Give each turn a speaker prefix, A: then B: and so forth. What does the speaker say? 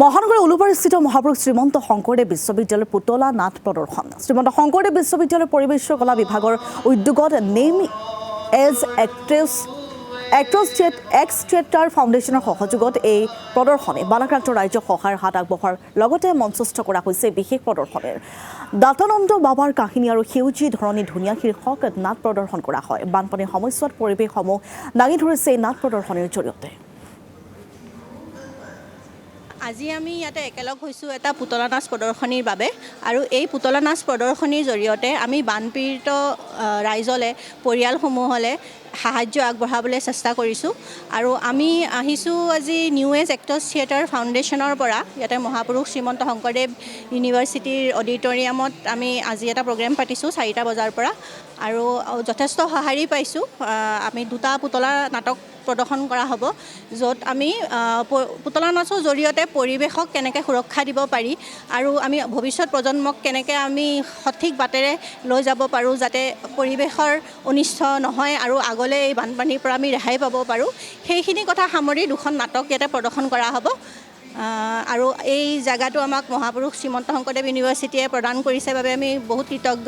A: মহানগৰ উলুবাৰীস্থিত মহাপুৰুষ শ্ৰীমন্ত শংকৰদেৱ বিশ্ববিদ্যালয়ৰ পুতলা নাট প্ৰদৰ্শন শ্ৰীমন্ত শংকৰদেৱ বিশ্ববিদ্যালয়ৰ পৰিৱেশ কলা বিভাগৰ উদ্যোগত নেম এজ এক্স থিয়েটাৰ ফাউণ্ডেশ্যনৰ সহযোগত এই প্ৰদৰ্শনী বালাক্ৰান্ত ৰাইজক সহায়ৰ হাত আগবঢ়াৰ লগতে মঞ্চস্থ কৰা হৈছে বিশেষ প্ৰদৰ্শনীৰ দাতানন্দ বাবাৰ কাহিনী আৰু সেউজী ধৰণী ধুনীয়া শীৰ্ষক নাট প্ৰদৰ্শন কৰা হয় বানপানীৰ সময়ছোৱাত পৰিৱেশসমূহ দাঙি ধৰিছে এই নাট প্ৰদৰ্শনীৰ জৰিয়তে
B: আজি আমি ইয়াতে একেলগ হৈছোঁ এটা পুতলা নাচ প্ৰদৰ্শনীৰ বাবে আৰু এই পুতলা নাচ প্ৰদৰ্শনীৰ জৰিয়তে আমি বানপীড়িত ৰাইজলে পৰিয়ালসমূহলে সাহায্য আগবঢ়াবলৈ চেষ্টা কৰিছোঁ আৰু আমি আহিছোঁ আজি নিউ এজ এক্টৰ্ছ থিয়েটাৰ ফাউণ্ডেশ্যনৰ পৰা ইয়াতে মহাপুৰুষ শ্ৰীমন্ত শংকৰদেৱ ইউনিভাৰ্চিটিৰ অডিটৰিয়ামত আমি আজি এটা প্ৰগ্ৰেম পাতিছোঁ 4টা বজাৰ পৰা আৰু যথেষ্ট সঁহাৰি পাইছোঁ আমি দুটা পুতলা নাটক প্ৰদৰ্শন কৰা হ'ব য'ত আমি পুতলা নাচৰ জৰিয়তে পৰিৱেশক কেনেকৈ সুৰক্ষা দিব পাৰি আৰু আমি ভৱিষ্যত প্ৰজন্মক কেনেকৈ আমি সঠিক বাটেৰে লৈ যাব পাৰোঁ যাতে পৰিৱেশৰ অনিষ্ট নহয় আৰু আগলৈ এই বানপানীৰ পৰা আমি ৰেহাই পাব পাৰোঁ সেইখিনি কথা সামৰি দুখন নাটক ইয়াতে প্ৰদৰ্শন কৰা হ'ব আৰু এই জেগাটো আমাক মহাপুৰুষ শ্ৰীমন্ত শংকৰদেৱ ইউনিভাৰ্চিটিয়ে প্ৰদান কৰিছে বাবে আমি বহুত কৃতজ্ঞ